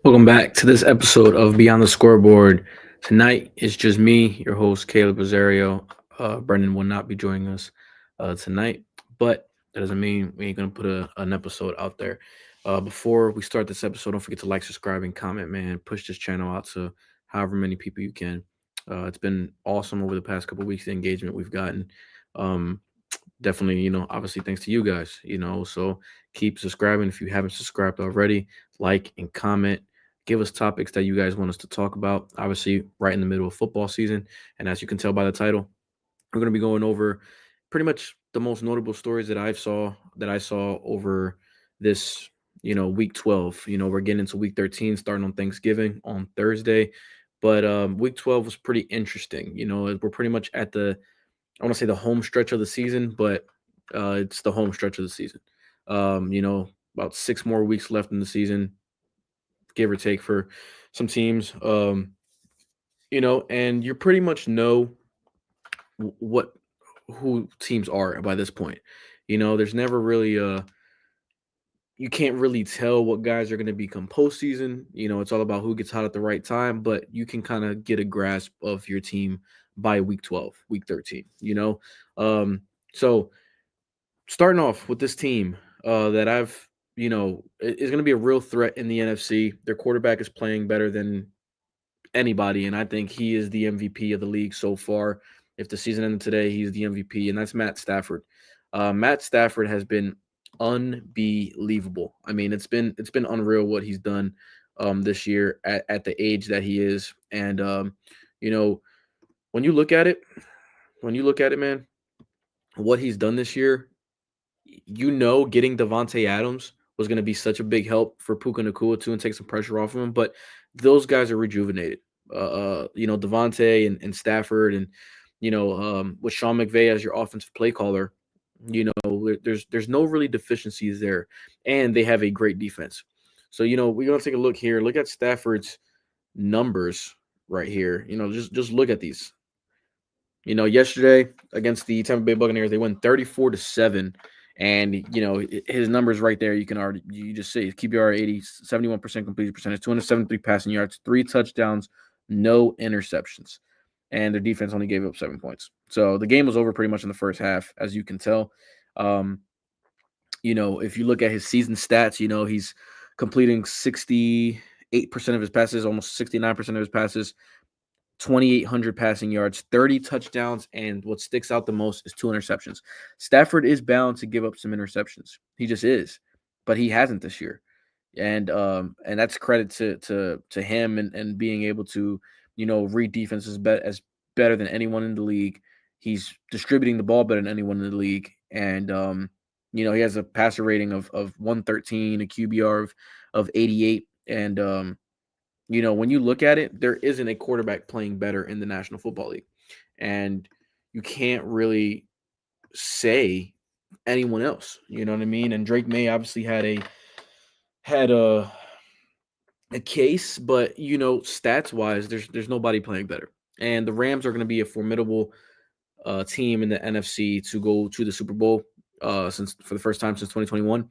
Welcome back to this episode of Beyond the Scoreboard. Tonight it's just me, your host Caleb Rosario. Brendan will not be joining us tonight, but that doesn't mean we ain't gonna put an episode out there. Before we start this episode, don't forget to like, subscribe, and comment. Man, push this channel out to however many people you can. It's been awesome over the past couple weeks. The engagement we've gotten. Um, Definitely, obviously thanks to you guys. So keep subscribing if you haven't subscribed already. Like and comment. Give us topics that you guys want us to talk about. Obviously, right in the middle of football season, and as you can tell by the title, we're going to be going over pretty much the most notable stories that I saw over this week 12. We're getting into week 13 starting on Thanksgiving on Thursday, but week 12 was pretty interesting. We're pretty much at the, I want to say, the home stretch of the season, but it's the home stretch of the season. About 6 more weeks left in the season, give or take, for some teams. And you pretty much know what who teams are by this point. There's never really you can't really tell what guys are going to become postseason. It's all about who gets hot at the right time, but you can kind of get a grasp of your team by week 12, week 13. So starting off with this team that is going to be a real threat in the NFC. Their quarterback is playing better than anybody, and I think he is the MVP of the league so far. If the season ended today, he's the MVP, and that's Matt Stafford. Matt Stafford has been unbelievable. I mean, it's been unreal what he's done this year at the age that he is, and you know when you look at it, man, what he's done this year, getting Devontae Adams was going to be such a big help for Puka Nacua too and take some pressure off of him. But those guys are rejuvenated. Devontae and Stafford, and with Sean McVay as your offensive play caller, there's no really deficiencies there, and they have a great defense. So we're gonna take a look here. Look at Stafford's numbers right here. Just look at these. Yesterday against the Tampa Bay Buccaneers, they won 34-7. And, his numbers right there, you just see QBR 80, 71% completion percentage, 273 passing yards, 3 touchdowns, no interceptions. And their defense only gave up 7 points. So the game was over pretty much in the first half, as you can tell. If you look at his season stats, he's completing 68% of his passes, almost 69% of his passes, 2,800 passing yards, 30 touchdowns, and what sticks out the most is 2 interceptions. Stafford is bound to give up some interceptions. He just is, but he hasn't this year, and that's credit to him and being able to read defenses as better than anyone in the league. He's distributing the ball better than anyone in the league, and he has a passer rating of 113, a QBR of 88, and when you look at it, there isn't a quarterback playing better in the National Football League. And you can't really say anyone else. You know what I mean? And Drake May obviously had a case, but stats wise, there's nobody playing better. And the Rams are going to be a formidable team in the NFC to go to the Super Bowl since for the first time since 2021,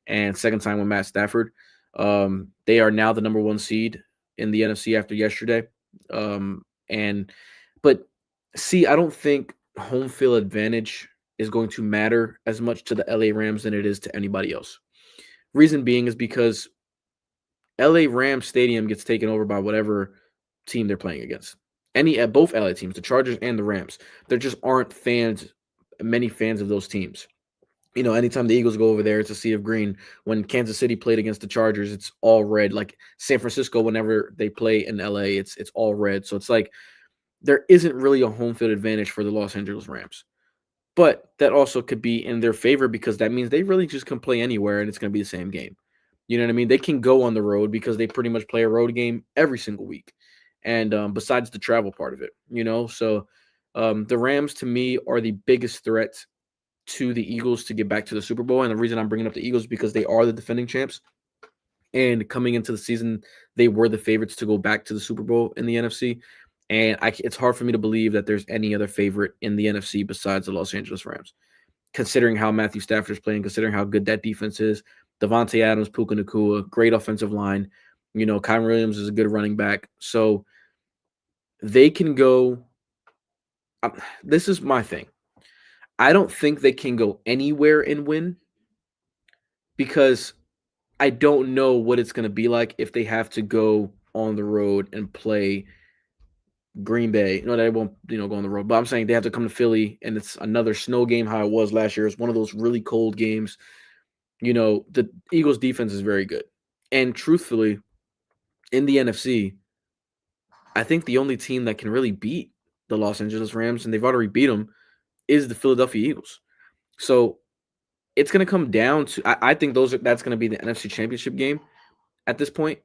and second time with Matt Stafford. They are now the number 1 seed in the NFC after yesterday. But see, I don't think home field advantage is going to matter as much to the LA Rams than it is to anybody else. Reason being is because LA Rams Stadium gets taken over by whatever team they're playing against. Both LA teams, the Chargers and the Rams, there just aren't many fans of those teams. Anytime the Eagles go over there, it's a sea of green. When Kansas City played against the Chargers, it's all red. Like San Francisco, whenever they play in LA, it's all red. So it's like there isn't really a home field advantage for the Los Angeles Rams. But that also could be in their favor because that means they really just can play anywhere and it's going to be the same game. You know what I mean? They can go on the road because they pretty much play a road game every single week. And besides the travel part of it, so the Rams to me are the biggest threat to the Eagles to get back to the Super Bowl. And the reason I'm bringing up the Eagles is because they are the defending champs. And coming into the season, they were the favorites to go back to the Super Bowl in the NFC. And it's hard for me to believe that there's any other favorite in the NFC besides the Los Angeles Rams, considering how Matthew Stafford's playing, considering how good that defense is. Devontae Adams, Puka Nacua, great offensive line. Kyren Williams is a good running back. So they can go. This is my thing. I don't think they can go anywhere and win because I don't know what it's going to be like if they have to go on the road and play Green Bay. No, they won't, go on the road. But I'm saying they have to come to Philly, and it's another snow game how it was last year. It's one of those really cold games. The Eagles' defense is very good. And truthfully, in the NFC, I think the only team that can really beat the Los Angeles Rams, and they've already beat them, is the Philadelphia Eagles. So it's going to come down to I think that's going to be the NFC Championship game at this point.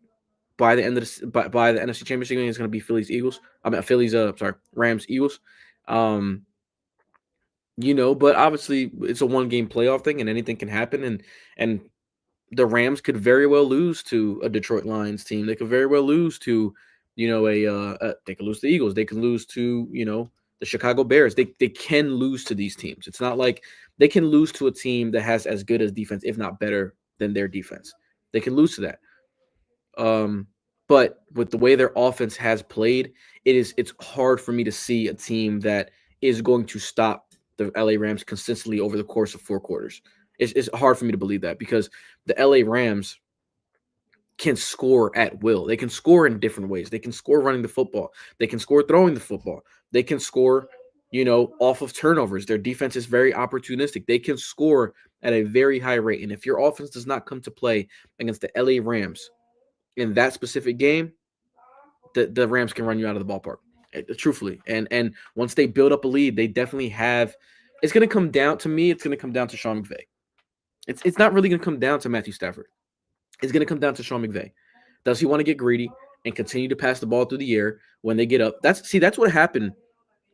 By the end of by the NFC Championship game, it's going to be Rams Eagles. But obviously it's a one-game playoff thing, and anything can happen. And the Rams could very well lose to a Detroit Lions team. They could very well lose to, they could lose to the Eagles. They could lose to, the Chicago Bears. They can lose to these teams. It's not like they can lose to a team that has as good as defense, if not better than their defense. They can lose to that. But with the way their offense has played, it's hard for me to see a team that is going to stop the LA Rams consistently over the course of 4 quarters. It's hard for me to believe that because the LA Rams can score at will. They can score in different ways. They can score running the football. They can score throwing the football. They can score, off of turnovers. Their defense is very opportunistic. They can score at a very high rate. And if your offense does not come to play against the LA Rams in that specific game, the Rams can run you out of the ballpark, truthfully. And once they build up a lead, they definitely have. It's going to come down to me. It's going to come down to Sean McVay. It's not really going to come down to Matthew Stafford. It's going to come down to Sean McVay. Does he want to get greedy and continue to pass the ball through the air when they get up? That's what happened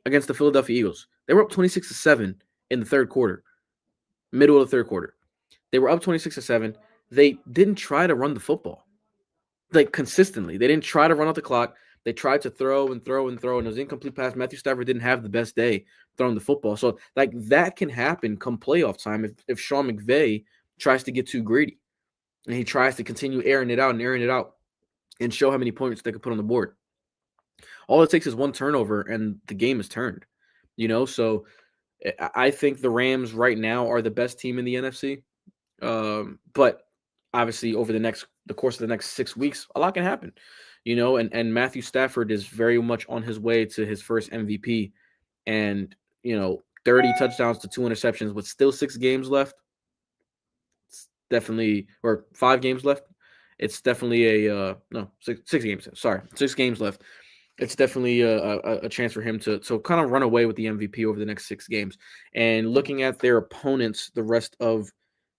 against the Philadelphia Eagles. They were up 26-7 in the third quarter, middle of the third quarter. They were up 26-7. They didn't try to run the football consistently. They didn't try to run out the clock. They tried to throw and throw and throw, and it was incomplete pass. Matthew Stafford didn't have the best day throwing the football. So, that can happen come playoff time if Sean McVay tries to get too greedy and he tries to continue airing it out and show how many points they could put on the board. All it takes is one turnover, and the game is turned. So I think the Rams right now are the best team in the NFC. But obviously over the course of the next 6 weeks, a lot can happen, and Matthew Stafford is very much on his way to his first MVP, and 30 touchdowns to 2 interceptions with still 6 games left. It's definitely, or 5 games left. It's definitely six games. Sorry, 6 games left. It's definitely a chance for him to kind of run away with the MVP over the next 6 games. And looking at their opponents the rest of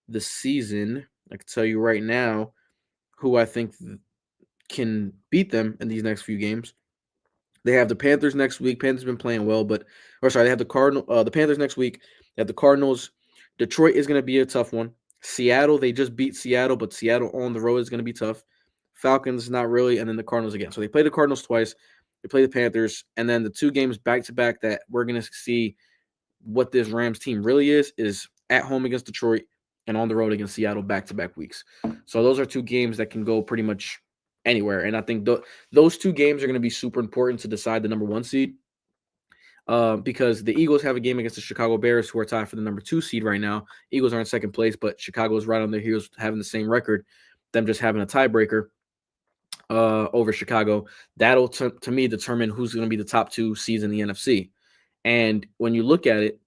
the season, I can tell you right now who I think can beat them in these next few games. They have the Panthers next week. Panthers have been playing well, they have the Panthers next week. They have the Cardinals. Detroit is going to be a tough one. Seattle, they just beat Seattle, but Seattle on the road is going to be tough. Falcons, not really, and then the Cardinals again. So they play the Cardinals twice. They play the Panthers, and then the 2 games back-to-back that we're going to see what this Rams team really is at home against Detroit and on the road against Seattle back-to-back weeks. So those are 2 games that can go pretty much anywhere, and I think those 2 games are going to be super important to decide the number 1 seed because the Eagles have a game against the Chicago Bears, who are tied for the number 2 seed right now. Eagles are in second place, but Chicago is right on their heels having the same record, them just having a tiebreaker over Chicago. That'll to me determine who's going to be the top 2 seeds in the NFC. And when you look at it,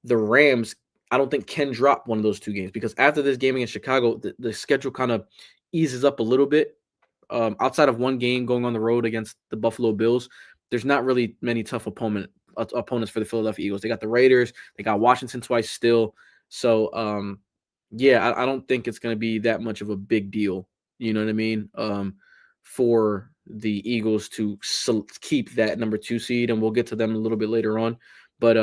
the Rams, I don't think can drop one of those 2 games because after this game against Chicago, the schedule kind of eases up a little bit. Outside of 1 game going on the road against the Buffalo Bills, there's not really many tough opponents for the Philadelphia Eagles. They got the Raiders, they got Washington twice still. So, I don't think it's going to be that much of a big deal. You know what I mean? For the Eagles to keep that number 2 seed, and we'll get to them a little bit later on. But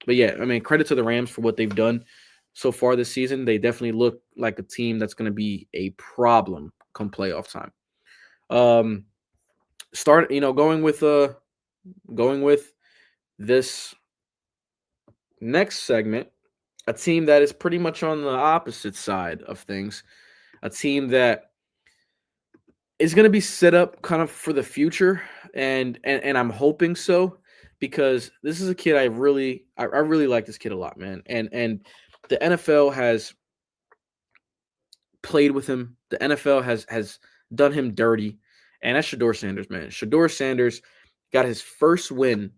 yeah, I mean, credit to the Rams for what they've done so far this season. They definitely look like a team that's going to be a problem come playoff time. Um, going with this next segment, a team that is pretty much on the opposite side of things, a team that is going to be set up kind of for the future, and I'm hoping so, because this is a kid I really like this kid a lot, man, and the NFL has played with him. The NFL has done him dirty, and that's Shador Sanders, man. Shador Sanders got his first win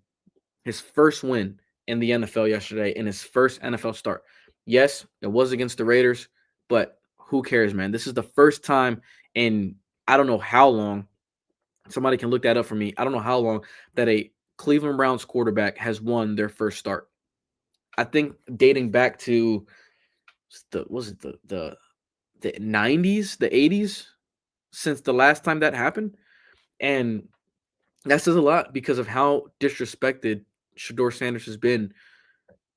in the NFL yesterday in his first NFL start. Yes, it was against the Raiders, but who cares, man? This is the first time in I don't know how long. Somebody can look that up for me. I don't know how long that a Cleveland Browns quarterback has won their first start. I think dating back to the 90s, the 80s, since the last time that happened. And that says a lot because of how disrespected Shador Sanders has been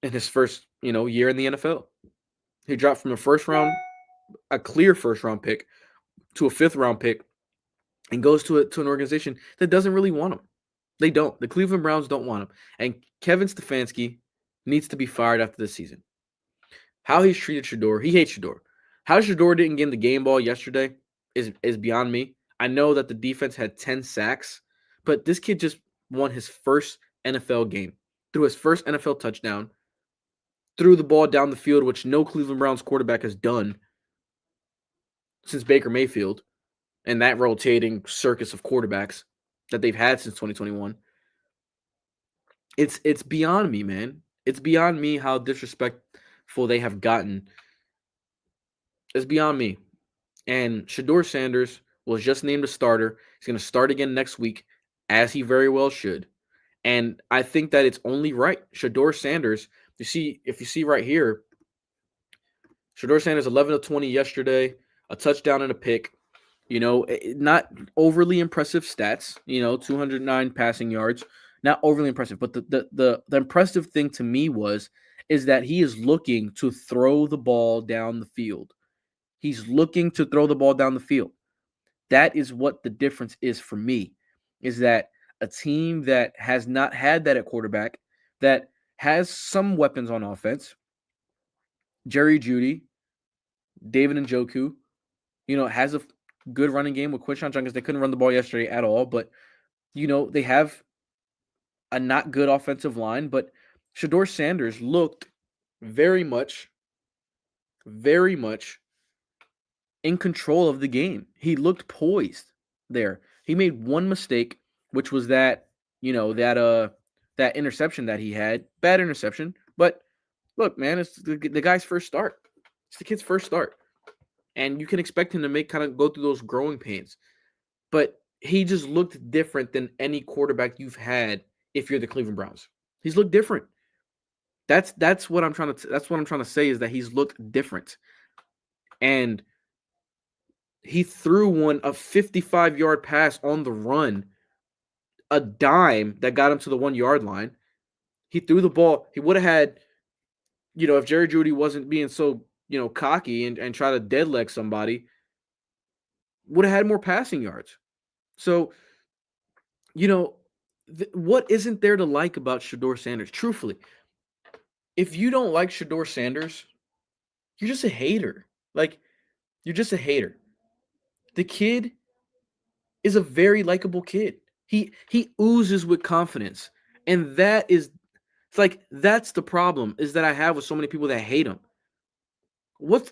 in his first, year in the NFL. He dropped from a clear first round pick, to a fifth round pick, and goes to an organization that doesn't really want him. They don't. The Cleveland Browns don't want him. And Kevin Stefanski needs to be fired after this season. How he's treated Shador, he hates Shador. How Shador didn't get in the game ball yesterday is beyond me. I know that the defense had 10 sacks, but this kid just won his first NFL game, threw his first NFL touchdown, threw the ball down the field, which no Cleveland Browns quarterback has done since Baker Mayfield and that rotating circus of quarterbacks that they've had since 2021. It's beyond me, man. It's beyond me how disrespectful they have gotten. It's beyond me. And Shador Sanders was just named a starter. He's going to start again next week, as he very well should. And I think that it's only right. Shador Sanders, if you see right here, Shador Sanders 11 of 20 yesterday, a touchdown and a pick. Not overly impressive stats. 209 passing yards, not overly impressive. But the impressive thing to me is that he is looking to throw the ball down the field. He's looking to throw the ball down the field. That is what the difference is for me, is that a team that has not had that at quarterback, that has some weapons on offense, Jerry Jeudy, David Njoku, has a good running game with Quinshon Judkins. They couldn't run the ball yesterday at all, but, they have a not good offensive line. But Shador Sanders looked very much in control of the game. He looked poised there. He made one mistake, which was that interception that he had. Bad interception. But look, man, it's the guy's first start. It's the kid's first start. And you can expect him to go through those growing pains. But he just looked different than any quarterback you've had if you're the Cleveland Browns. He's looked different. That's what I'm trying to say, is that he's looked different. And he threw a 55-yard pass on the run, a dime that got him to the 1-yard line. He threw the ball. He would have had, if Jerry Jeudy wasn't being so, cocky and try to dead leg somebody, would have had more passing yards. So, what isn't there to like about Shador Sanders? Truthfully, if you don't like Shador Sanders, you're just a hater. You're just a hater. The kid is a very likable kid. He oozes with confidence. And that's the problem, is that I have with so many people that hate him.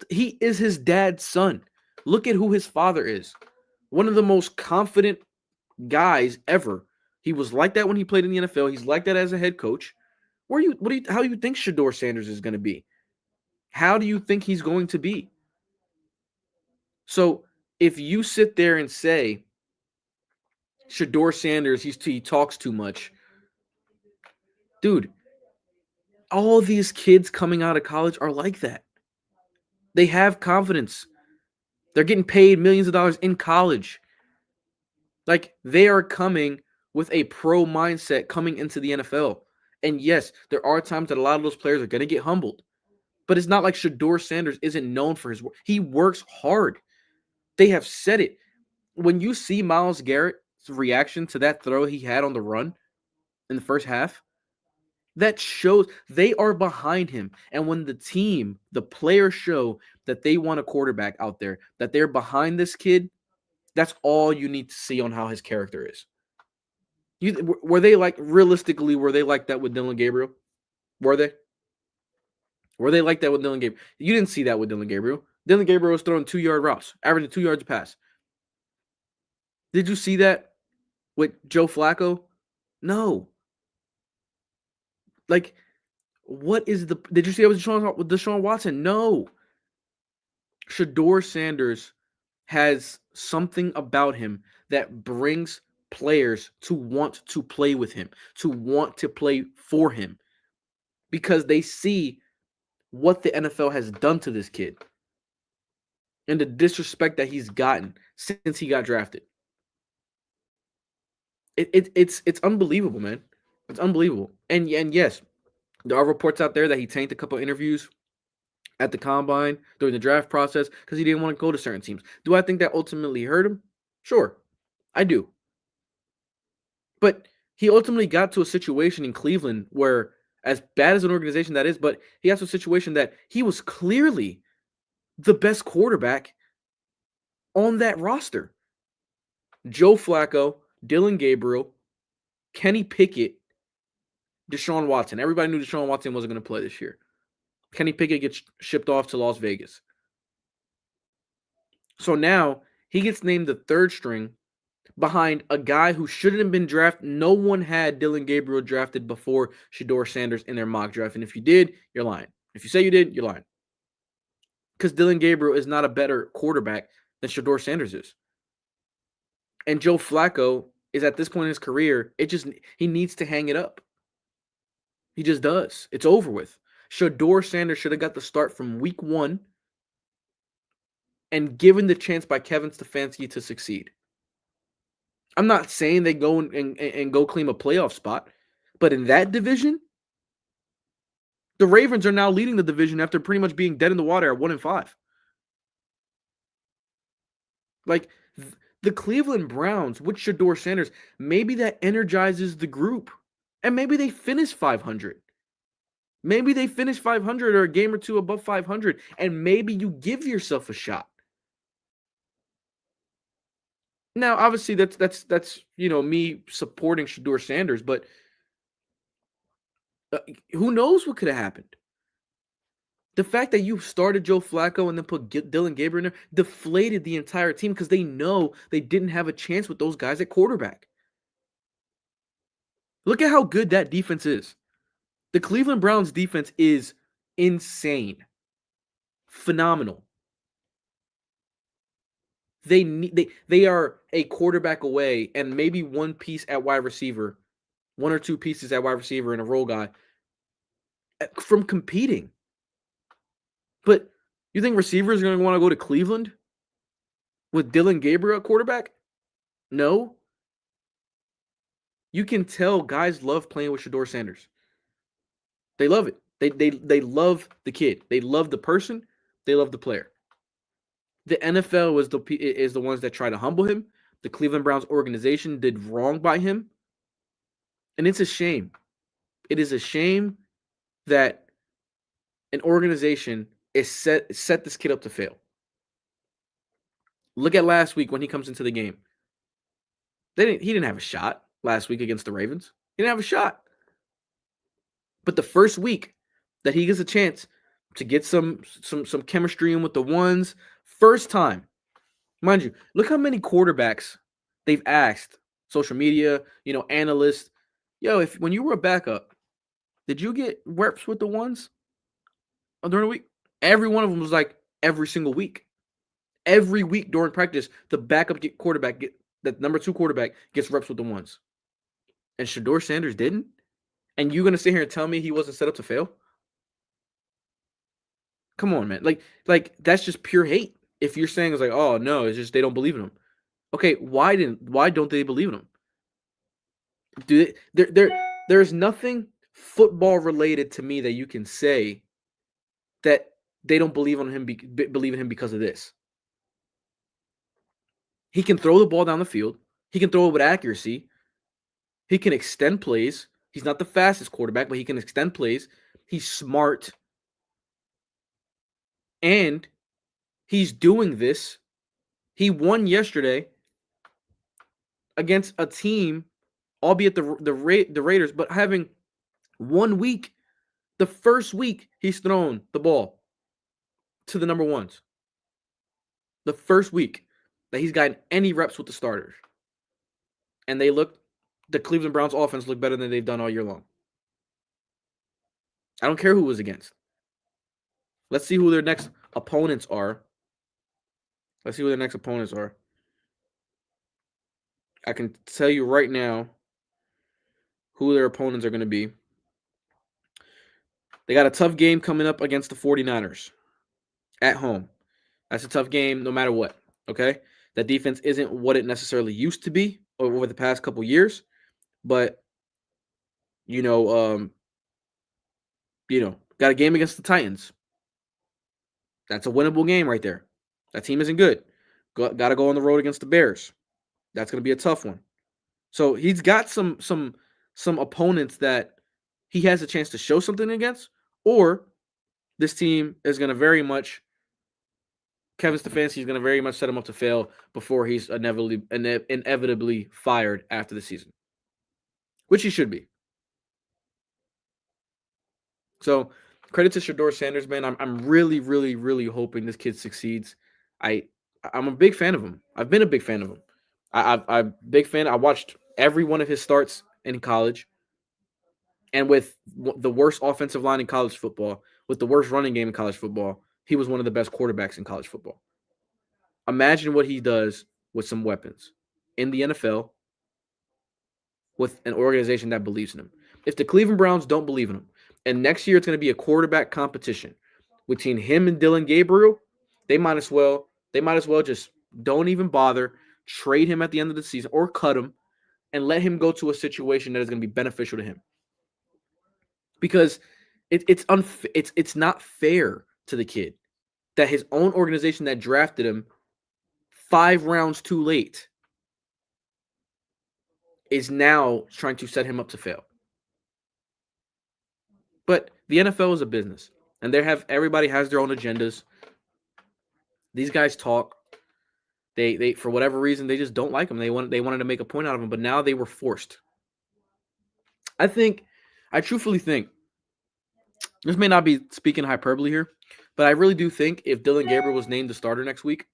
He is his dad's son. Look at who his father is. One of the most confident guys ever. He was like that when he played in the NFL. He's like that as a head coach. How do you think Shador Sanders is going to be? How do you think he's going to be? So if you sit there and say Shador Sanders, he talks too much, dude, all these kids coming out of college are like that. They have confidence. They're getting paid millions of dollars in college. They are coming with a pro mindset coming into the NFL. And yes, there are times that a lot of those players are going to get humbled. But it's not like Shador Sanders isn't known for his work. He works hard. They have said it. When you see Myles Garrett's reaction to that throw he had on the run in the first half, that shows they are behind him. And when the players show that they want a quarterback out there, that they're behind this kid, that's all you need to see on how his character is. Were they like realistically? Were they like that with Dylan Gabriel? Were they? Were they like that with Dylan Gabriel? You didn't see that with Dylan Gabriel. Dylan Gabriel was throwing 2-yard routes, averaging 2 yards a pass. Did you see that with Joe Flacco? No. Like, what is the? Did you see that with Deshaun Watson? No. Shador Sanders has something about him that brings players to want to play with him, to want to play for him, because they see what the NFL has done to this kid and the disrespect that he's gotten since he got drafted. It's unbelievable, man. It's unbelievable. And yes, there are reports out there that he tanked a couple of interviews at the combine during the draft process because he didn't want to go to certain teams. Do I think that ultimately hurt him? Sure, I do. But he ultimately got to a situation in Cleveland where, as bad as an organization that is, but he got to a situation that he was clearly the best quarterback on that roster. Joe Flacco, Dylan Gabriel, Kenny Pickett, Deshaun Watson. Everybody knew Deshaun Watson wasn't going to play this year. Kenny Pickett gets shipped off to Las Vegas. So now he gets named the third string behind a guy who shouldn't have been drafted. No one had Dylan Gabriel drafted before Shador Sanders in their mock draft. And if you did, you're lying. If you say you did, you're lying. Because Dylan Gabriel is not a better quarterback than Shador Sanders is. And Joe Flacco is at this point in his career, he needs to hang it up. He just does. It's over with. Shador Sanders should have got the start from week 1 and given the chance by Kevin Stefanski to succeed. I'm not saying they go and go claim a playoff spot, but in that division, the Ravens are now leading the division after pretty much being dead in the water at 1-5. Like, the Cleveland Browns with Shador Sanders, maybe that energizes the group. And maybe they finish 500. Maybe they finish 500 or a game or two above 500, and maybe you give yourself a shot. Now, obviously, that's me supporting Shador Sanders, but who knows what could have happened? The fact that you started Joe Flacco and then put Dylan Gabriel in there deflated the entire team because they know they didn't have a chance with those guys at quarterback. Look at how good that defense is. The Cleveland Browns defense is insane. Phenomenal. They are a quarterback away and maybe one piece at wide receiver, one or two pieces at wide receiver and a role guy from competing. But you think receivers are going to want to go to Cleveland with Dylan Gabriel at quarterback? No. You can tell guys love playing with Shador Sanders. They love it. They love the kid. They love the person. They love the player. The NFL is the ones that try to humble him. The Cleveland Browns organization did wrong by him. And it's a shame. It is a shame that an organization is set this kid up to fail. Look at last week when he comes into the game. He didn't have a shot last week against the Ravens. He didn't have a shot. But the first week that he gets a chance to get some chemistry in with the ones, first time, mind you, look how many quarterbacks they've asked, social media, analysts, when you were a backup, did you get reps with the ones during the week? Every one of them was like every single week. Every week during practice, the backup quarterback, the number 2 quarterback gets reps with the ones. And Shador Sanders didn't? And you're going to sit here and tell me he wasn't set up to fail? Come on, man. Like that's just pure hate. If you're saying it's like, oh no, it's just they don't believe in him. Okay, why don't they believe in him? There's nothing football related to me that you can say that they don't believe in him because of this. He can throw the ball down the field. He can throw it with accuracy. He can extend plays. He's not the fastest quarterback, but he can extend plays. He's smart. And he's doing this. He won yesterday against a team, albeit the Raiders, but having 1 week, the first week he's thrown the ball to the number ones. The first week that he's gotten any reps with the starters. And the Cleveland Browns offense looked better than they've done all year long. I don't care who it was against. Let's see who their next opponents are. I can tell you right now who their opponents are going to be. They got a tough game coming up against the 49ers at home. That's a tough game no matter what, okay? That defense isn't what it necessarily used to be over the past couple years, but, got a game against the Titans. That's a winnable game right there. That team isn't good. Got to go on the road against the Bears. That's going to be a tough one. So he's got some opponents that he has a chance to show something against, or this team is going to very much Kevin Stefanski is going to very much set him up to fail before he's inevitably fired after the season, which he should be. So credit to Shedeur Sanders, man. I'm really, really, really hoping this kid succeeds. I'm a big fan of him. I've been a big fan of him. I'm a big fan. I watched every one of his starts in college. And with the worst offensive line in college football, with the worst running game in college football, he was one of the best quarterbacks in college football. Imagine what he does with some weapons in the NFL with an organization that believes in him. If the Cleveland Browns don't believe in him, and next year it's going to be a quarterback competition between him and Dylan Gabriel, they might as well just don't even bother, trade him at the end of the season or cut him and let him go to a situation that is going to be beneficial to him. Because it's not fair to the kid that his own organization that drafted him 5 rounds too late is now trying to set him up to fail. But the NFL is a business, and everybody has their own agendas. These guys talk. They for whatever reason they just don't like him. They wanted to make a point out of him, but now they were forced. I truthfully think, this may not be speaking hyperbole here, but I really do think if Dylan Gabriel was named the starter next week,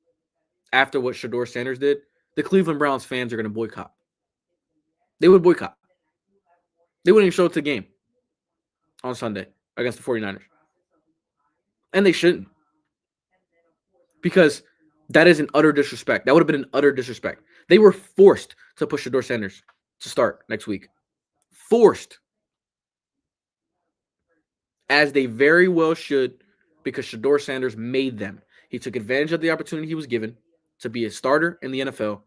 after what Shedeur Sanders did, the Cleveland Browns fans are going to boycott. They would boycott. They wouldn't even show up to the game on Sunday against the 49ers. And they shouldn't. Because that is an utter disrespect. That would have been an utter disrespect. They were forced to push Shedeur Sanders to start next week. Forced. As they very well should, because Shedeur Sanders made them. He took advantage of the opportunity he was given to be a starter in the NFL.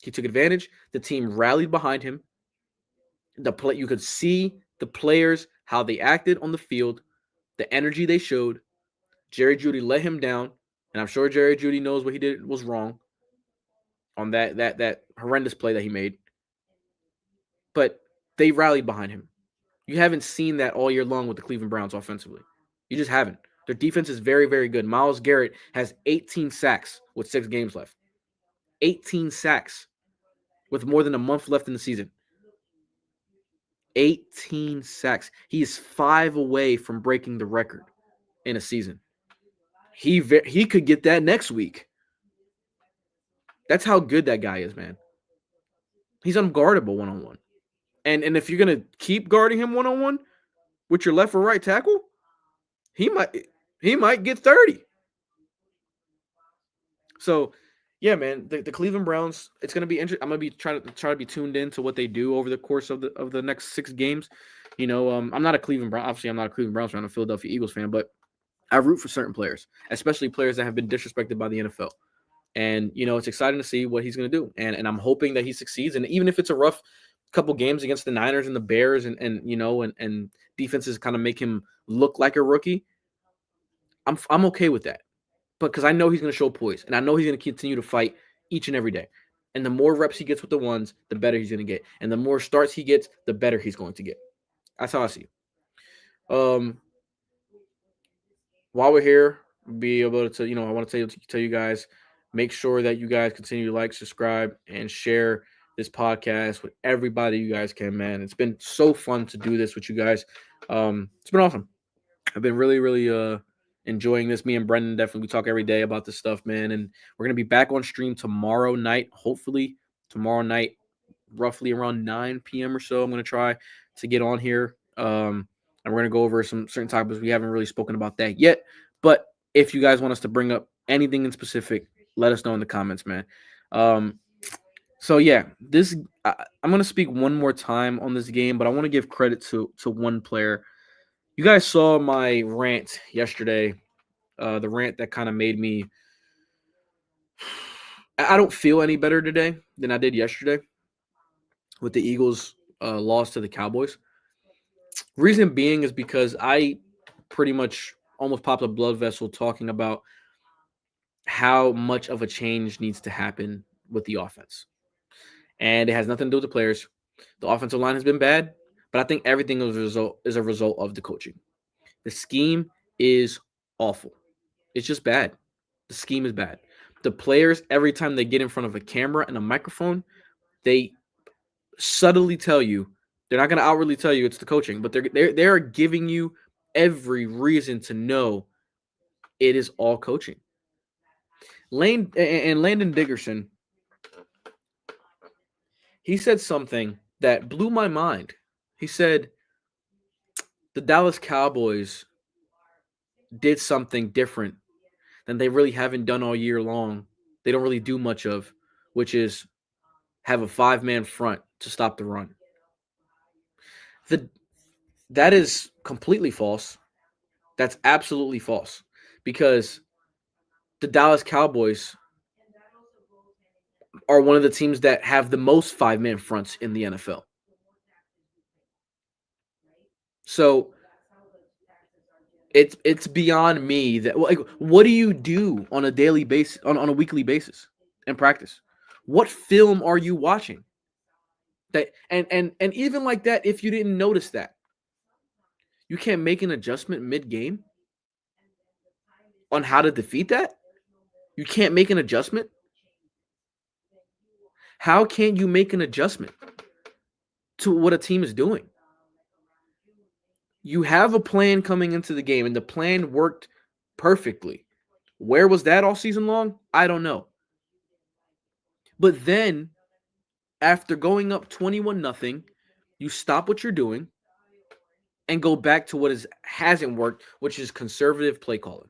He took advantage. The team rallied behind him. You could see the players, how they acted on the field, the energy they showed. Jerry Jeudy let him down, and I'm sure Jerry Jeudy knows what he did was wrong on that horrendous play that he made. But they rallied behind him. You haven't seen that all year long with the Cleveland Browns offensively. You just haven't. Their defense is very, very good. Myles Garrett has 18 sacks with 6 games left. 18 sacks with more than a month left in the season. 18 sacks. He is 5 away from breaking the record in a season. He could get that next week. That's how good that guy is, man. He's unguardable one-on-one. And if you're going to keep guarding him one-on-one with your left or right tackle, he might get 30. So, yeah, man, the Cleveland Browns, it's going to be interesting. I'm going to be trying to be tuned in to what they do over the course of the next 6 games. I'm not a Cleveland Brown. Obviously, I'm not a Cleveland Browns fan. I'm a Philadelphia Eagles fan, but I root for certain players, especially players that have been disrespected by the NFL. And, it's exciting to see what he's going to do. And I'm hoping that he succeeds. And even if it's a rough couple games against the Niners and the Bears and defenses kind of make him look like a rookie, I'm okay with that. But because I know he's going to show poise, and I know he's going to continue to fight each and every day. And the more reps he gets with the ones, the better he's going to get. And the more starts he gets, the better he's going to get. That's how I see it. While we're here, be able to, I want to tell you guys, make sure that you guys continue to like, subscribe, and share this podcast with everybody you guys can, man. It's been so fun to do this with you guys. It's been awesome. I've been really, really enjoying this. Me and Brendan definitely talk every day about this stuff, man. And we're gonna be back on stream tomorrow night. Hopefully, tomorrow night, roughly around 9 p.m. or so. I'm gonna try to get on here. And we're gonna go over some certain topics. We haven't really spoken about that yet. But if you guys want us to bring up anything in specific, let us know in the comments, man. So yeah, I'm gonna speak one more time on this game, but I want to give credit to one player. You guys saw my rant yesterday, the rant that kind of made me. I don't feel any better today than I did yesterday with the Eagles' loss to the Cowboys. Reason being is because I pretty much almost popped a blood vessel talking about how much of a change needs to happen with the offense. And it has nothing to do with the players. The offensive line has been bad, but I think everything is a result of the coaching. The scheme is awful. It's just bad. The scheme is bad. The players, every time they get in front of a camera and a microphone, they subtly tell you, they're not going to outwardly tell you it's the coaching, but they're giving you every reason to know it is all coaching. Landon Dickerson, he said something that blew my mind. He said the Dallas Cowboys did something different than they really haven't done all year long. They don't really do much of, which is have a 5-man front to stop the run. That is completely false. That's absolutely false because the Dallas Cowboys are one of the teams that have the most 5-man fronts in the NFL. So it's beyond me that, like, what do you do on a daily basis, on a weekly basis in practice? What film are you watching? That and even like that, if you didn't notice that, you can't make an adjustment mid-game on how to defeat that? You can't make an adjustment? How can you make an adjustment to what a team is doing? You have a plan coming into the game, and the plan worked perfectly. Where was that all season long? I don't know. But then, after going up 21-0, you stop what you're doing and go back to what hasn't worked, which is conservative play calling.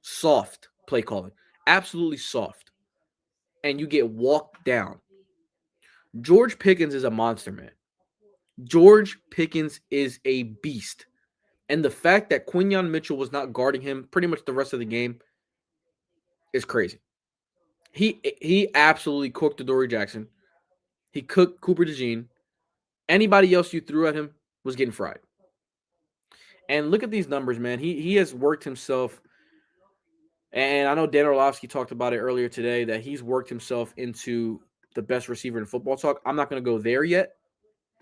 Soft play calling. Absolutely soft. And you get walked down. George Pickens is a monster, man. George Pickens is a beast. And the fact that Quinyon Mitchell was not guarding him pretty much the rest of the game is crazy. He absolutely cooked Adoree Jackson. He cooked Cooper DeJean. Anybody else you threw at him was getting fried. And look at these numbers, man. He has worked himself, and I know Dan Orlovsky talked about it earlier today, that he's worked himself into the best receiver in football talk. I'm not going to go there yet.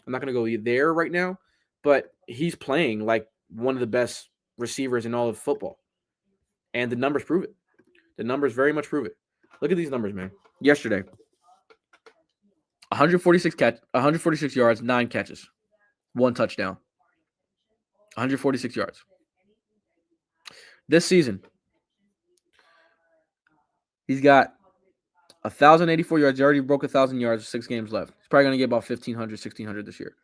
I'm not going to go there right now, but he's playing like one of the best receivers in all of football. And the numbers prove it. The numbers very much prove it. Look at these numbers, man. Yesterday, 146 yards, 9 catches, 1 touchdown. 146 yards. This season, he's got 1,084 yards. He already broke 1,000 yards with 6 games left. He's probably going to get about 1,500, 1,600 this year.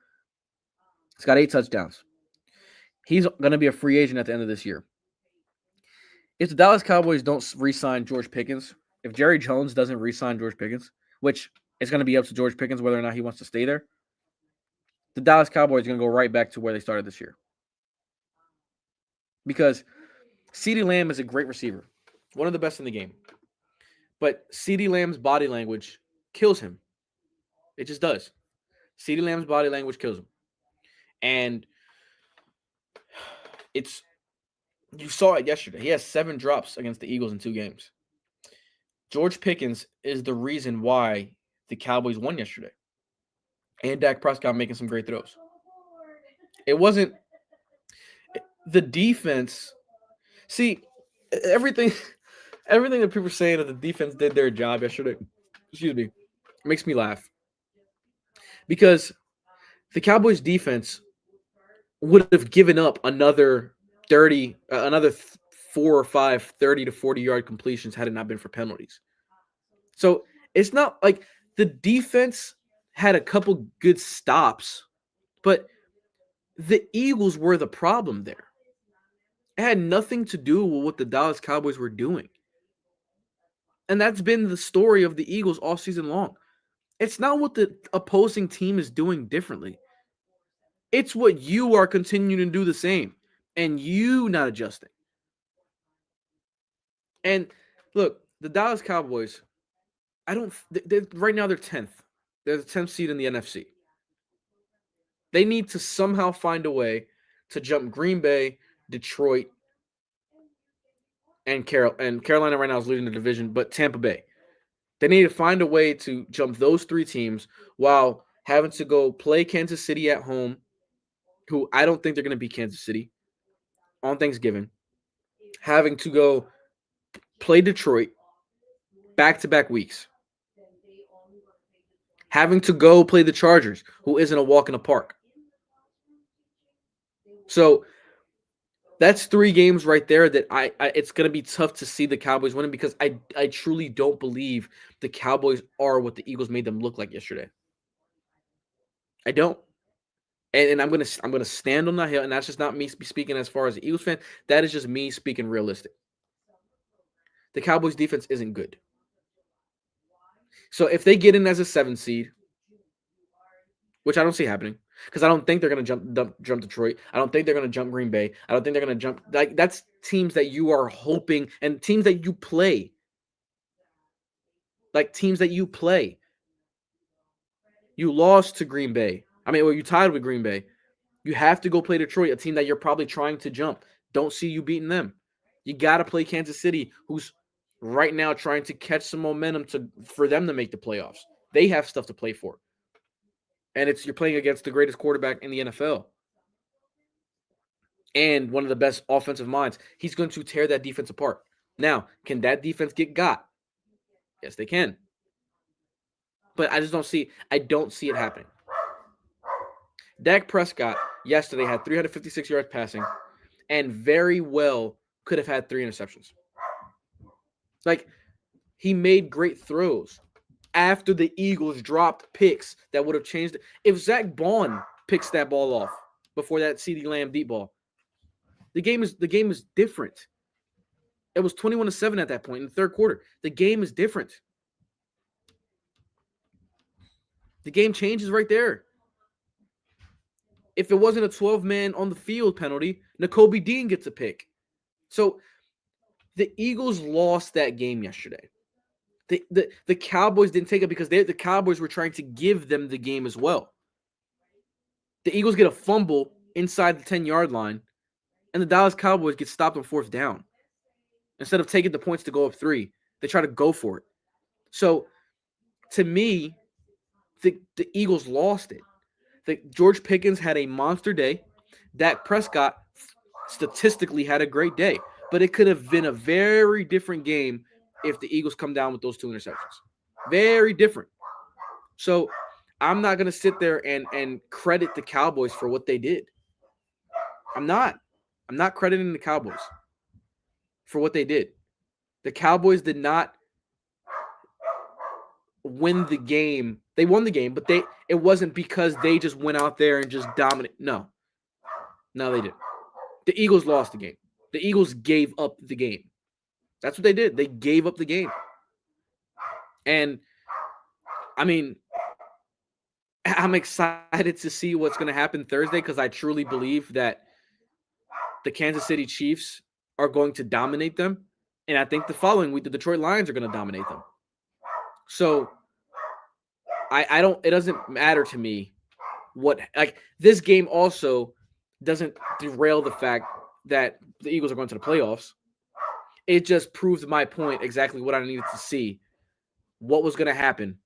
He's got 8 touchdowns. He's going to be a free agent at the end of this year. If the Dallas Cowboys don't re-sign George Pickens, if Jerry Jones doesn't re-sign George Pickens, which is going to be up to George Pickens whether or not he wants to stay there, the Dallas Cowboys are going to go right back to where they started this year. Because CeeDee Lamb is a great receiver, one of the best in the game. But CeeDee Lamb's body language kills him. It just does. CeeDee Lamb's body language kills him. And you saw it yesterday. He has 7 drops against the Eagles in 2 games. George Pickens is the reason why the Cowboys won yesterday. And Dak Prescott making some great throws. It wasn't the defense. See, everything everything that people are saying that the defense did their job yesterday, excuse me, makes me laugh. Because the Cowboys defense would have given up another 30, another 4 or 5 30 to 40-yard completions had it not been for penalties. So it's not like the defense had a couple good stops, but the Eagles were the problem there. It had nothing to do with what the Dallas Cowboys were doing. And that's been the story of the Eagles all season long. It's not what the opposing team is doing differently. It's what you are continuing to do the same and you not adjusting. And look, the Dallas Cowboys, right now they're 10th. They're the 10th seed in the NFC. They need to somehow find a way to jump Green Bay, Detroit, and Carolina right now is leading the division, but Tampa Bay. They need to find a way to jump those 3 teams while having to go play Kansas City at home, who I don't think they're going to beat Kansas City on Thanksgiving, having to go play Detroit back-to-back weeks, having to go play the Chargers, who isn't a walk in the park. So that's 3 games right there that I it's going to be tough to see the Cowboys winning because I truly don't believe the Cowboys are what the Eagles made them look like yesterday. I don't. And I'm gonna stand on that hill, and that's just not me speaking as far as an Eagles fan. That is just me speaking realistic. The Cowboys defense isn't good. So if they get in as a 7 seed, which I don't see happening, because I don't think they're gonna jump Detroit. I don't think they're gonna jump Green Bay. I don't think they're gonna jump that's teams that you are hoping and teams that you play. Like teams that you play. You lost to Green Bay. You tied with Green Bay. You have to go play Detroit, a team that you're probably trying to jump. Don't see you beating them. You got to play Kansas City, who's right now trying to catch some momentum for them to make the playoffs. They have stuff to play for. And you're playing against the greatest quarterback in the NFL. And one of the best offensive minds. He's going to tear that defense apart. Now, can that defense get got? Yes, they can. But I don't see it happening. Dak Prescott yesterday had 356 yards passing and very well could have had 3 interceptions. Like, he made great throws after the Eagles dropped picks that would have changed it. If Zach Bond picks that ball off before that CeeDee Lamb deep ball, the game is different. It was 21-7 at that point in the third quarter. The game is different. The game changes right there. If it wasn't a 12-man on the field penalty, Nakobe Dean gets a pick. So the Eagles lost that game yesterday. The Cowboys didn't take it because the Cowboys were trying to give them the game as well. The Eagles get a fumble inside the 10-yard line, and the Dallas Cowboys get stopped on 4th down. Instead of taking the points to go up 3, they try to go for it. So, to me, the Eagles lost it. George Pickens had a monster day. Dak Prescott statistically had a great day. But it could have been a very different game if the Eagles come down with those 2 interceptions. Very different. So I'm not going to sit there and credit the Cowboys for what they did. I'm not crediting the Cowboys for what they did. The Cowboys did not win the game. They won the game, but it wasn't because they just went out there and just dominated. No, they didn't. The Eagles lost the game. The Eagles gave up the game. That's what they did. They gave up the game. And, I'm excited to see what's going to happen Thursday because I truly believe that the Kansas City Chiefs are going to dominate them. And I think the following week, the Detroit Lions are going to dominate them. So it doesn't matter to me this game also doesn't derail the fact that the Eagles are going to the playoffs. It just proves my point exactly what I needed to see what was going to happen.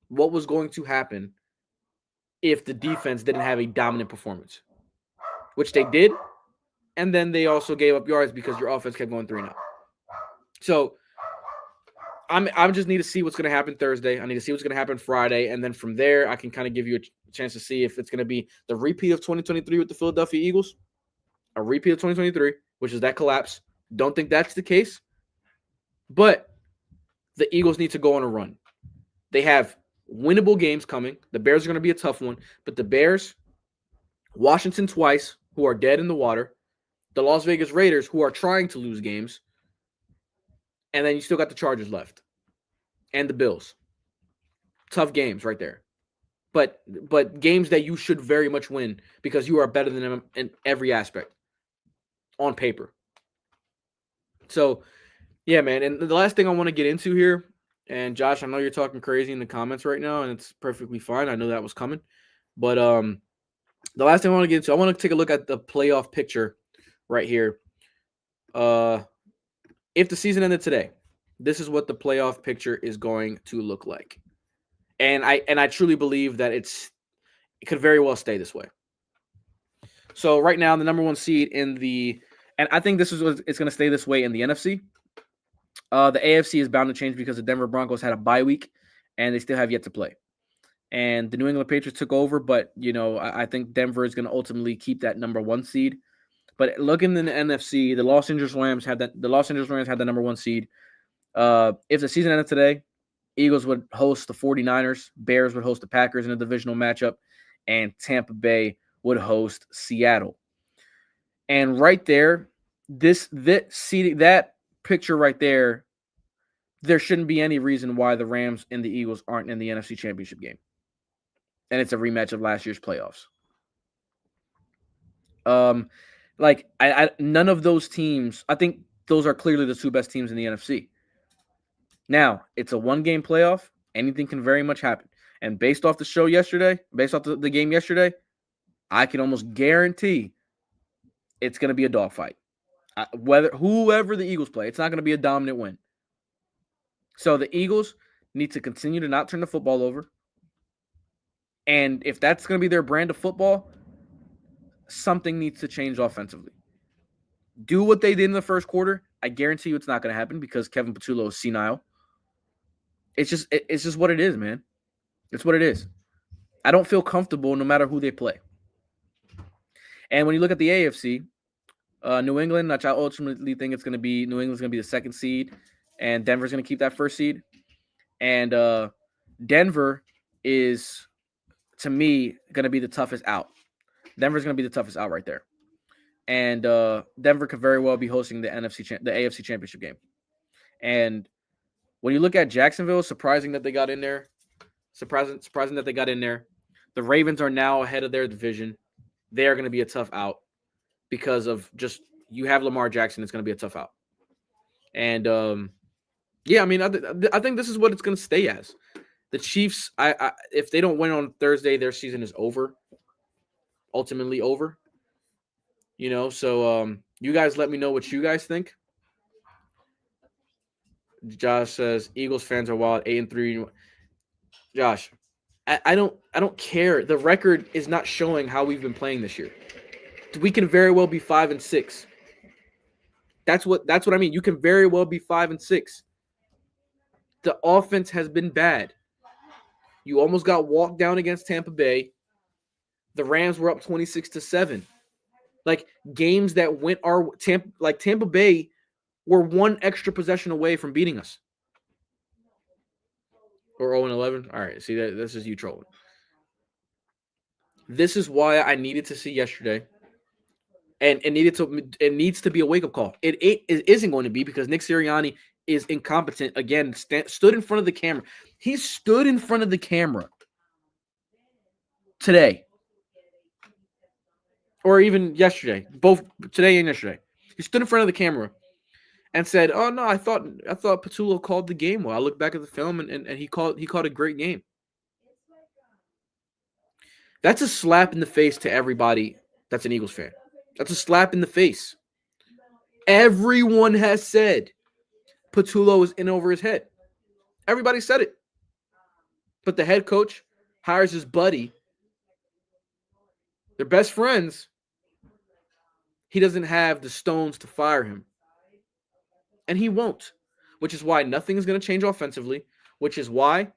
What was going to happen if the defense didn't have a dominant performance, which they did. And then they also gave up yards because your offense kept going 3-0. So I'm just need to see what's going to happen Thursday. I need to see what's going to happen Friday. And then from there, I can kind of give you a chance to see if it's going to be the repeat of 2023 with the Philadelphia Eagles, a repeat of 2023, which is that collapse. Don't think that's the case. But the Eagles need to go on a run. They have winnable games coming. The Bears are going to be a tough one. But the Bears, Washington twice, who are dead in the water, the Las Vegas Raiders, who are trying to lose games, and then you still got the Chargers left and the Bills. Tough games right there. But games that you should very much win because you are better than them in every aspect on paper. So, yeah, man. And the last thing I want to get into here, and Josh, I know you're talking crazy in the comments right now, and it's perfectly fine. I know that was coming. But the last thing I want to get into, I want to take a look at the playoff picture right here. If the season ended today, this is what the playoff picture is going to look like. And I truly believe that it could very well stay this way. So right now, the number one seed and I think it's going to stay this way in the NFC. The AFC is bound to change because the Denver Broncos had a bye week, and they still have yet to play. And the New England Patriots took over, but I think Denver is going to ultimately keep that number one seed. But looking in the NFC, the Los Angeles Rams had the number one seed. If the season ended today, Eagles would host the 49ers, Bears would host the Packers in a divisional matchup, and Tampa Bay would host Seattle. And right there, that picture right there, there shouldn't be any reason why the Rams and the Eagles aren't in the NFC Championship game. And it's a rematch of last year's playoffs. None of those teams, I think those are clearly the two best teams in the NFC. Now, it's a one-game playoff. Anything can very much happen. And based off the show yesterday, based off the game yesterday, I can almost guarantee it's going to be a dogfight. Whoever the Eagles play, it's not going to be a dominant win. So the Eagles need to continue to not turn the football over. And if that's going to be their brand of football, something needs to change offensively. Do what they did in the first quarter. I guarantee you it's not going to happen because Kevin Patullo is senile. It's just what it is, man. It's what it is. I don't feel comfortable no matter who they play. And when you look at the AFC, New England, which I ultimately think it's going to be, New England's going to be the second seed, and Denver's going to keep that first seed. And Denver is, to me, going to be the toughest out. Denver's going to be the toughest out right there. And Denver could very well be hosting the AFC Championship game. And when you look at Jacksonville, surprising that they got in there. Surprising that they got in there. The Ravens are now ahead of their division. They are going to be a tough out because of just you have Lamar Jackson. It's going to be a tough out. And I mean, I think this is what it's going to stay as. The Chiefs, if they don't win on Thursday, their season is over. Ultimately over. So you guys let me know what you guys think. Josh says Eagles fans are wild, 8-3. Josh, I don't care. The record is not showing how we've been playing this year. We can very well be 5-6. That's what I mean. You can very well be 5-6. The offense has been bad. You almost got walked down against Tampa Bay. The Rams were up 26-7. Like games that went Tampa Bay were one extra possession away from beating us. Or 0-11. All right, see that this is you trolling. This is why I needed to see yesterday. And it needs to be a wake-up call. It isn't going to be because Nick Sirianni is incompetent. Again, stood in front of the camera. He stood in front of the camera today. Or even yesterday. Both today and yesterday. He stood in front of the camera and said, "Oh no, I thought Patullo called the game well. I looked back at the film and he called a great game." That's a slap in the face to everybody that's an Eagles fan. That's a slap in the face. Everyone has said Patullo is in over his head. Everybody said it. But the head coach hires his buddy. They're best friends. He doesn't have the stones to fire him. And he won't. Which is why nothing is going to change offensively. Which is why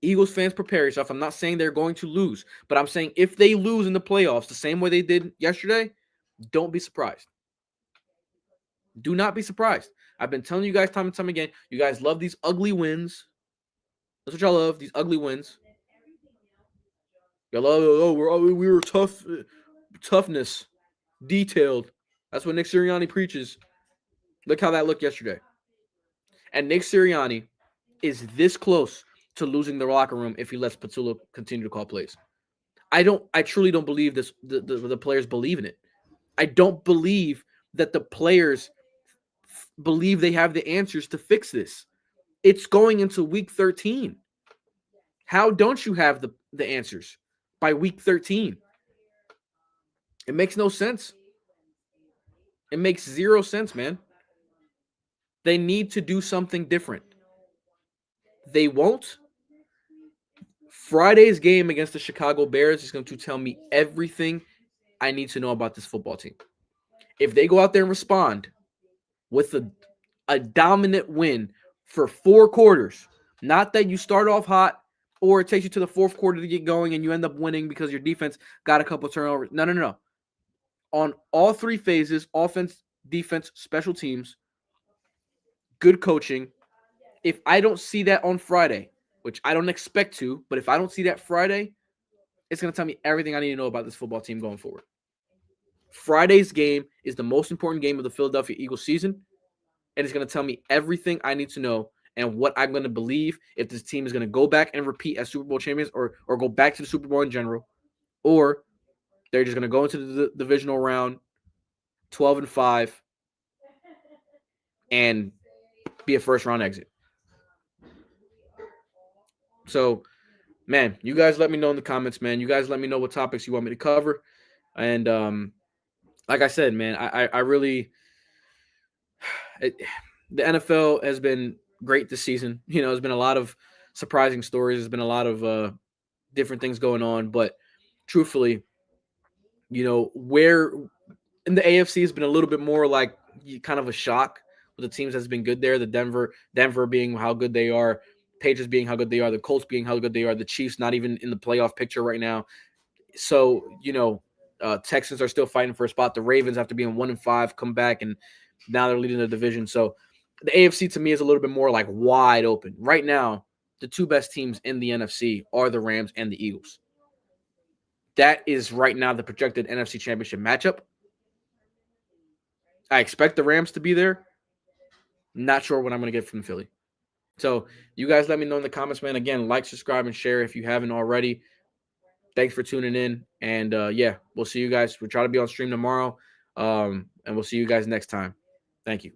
Eagles fans, prepare yourself. I'm not saying they're going to lose. But I'm saying if they lose in the playoffs the same way they did yesterday, don't be surprised. Do not be surprised. I've been telling you guys time and time again, you guys love these ugly wins. That's what y'all love, these ugly wins. Y'all love, we were tough, toughness, detailed. That's what Nick Sirianni preaches. Look how that looked yesterday. And Nick Sirianni is this close to losing the locker room if he lets Patullo continue to call plays. I truly don't believe this. The players believe in it. I don't believe that the players believe they have the answers to fix this. It's going into week 13. How don't you have the answers by week 13? It makes no sense. It makes zero sense, man. They need to do something different. They won't. Friday's game against the Chicago Bears is going to tell me everything I need to know about this football team. If they go out there and respond with a dominant win for 4 quarters, not that you start off hot or it takes you to the 4th quarter to get going and you end up winning because your defense got a couple turnovers. No. On all 3 phases, offense, defense, special teams, good coaching. If I don't see that on Friday, which I don't expect to, but if I don't see that Friday, it's going to tell me everything I need to know about this football team going forward. Friday's game is the most important game of the Philadelphia Eagles season, and it's going to tell me everything I need to know and what I'm going to believe if this team is going to go back and repeat as Super Bowl champions or go back to the Super Bowl in general, or they're just going to go into the divisional round 12-5 and be a first-round exit. So, man, you guys let me know in the comments, man. You guys let me know what topics you want me to cover. And like I said, man, I really the NFL has been great this season. You know, there's been a lot of surprising stories. There's been a lot of different things going on. But truthfully, you know, where in the AFC has been a little bit more like kind of a shock with the teams that's been good there. The Denver being how good they are, Patriots being how good they are, the Colts being how good they are, the Chiefs not even in the playoff picture right now. So, you know, Texans are still fighting for a spot. The Ravens, after being 1-5, come back and now they're leading the division. So the AFC to me is a little bit more like wide open. Right now, the 2 best teams in the NFC are the Rams and the Eagles. That is right now the projected NFC Championship matchup. I expect the Rams to be there. Not sure what I'm going to get from Philly. So you guys let me know in the comments, man. Again, like, subscribe, and share if you haven't already. Thanks for tuning in. And, yeah, we'll see you guys. We'll try to be on stream tomorrow. And we'll see you guys next time. Thank you.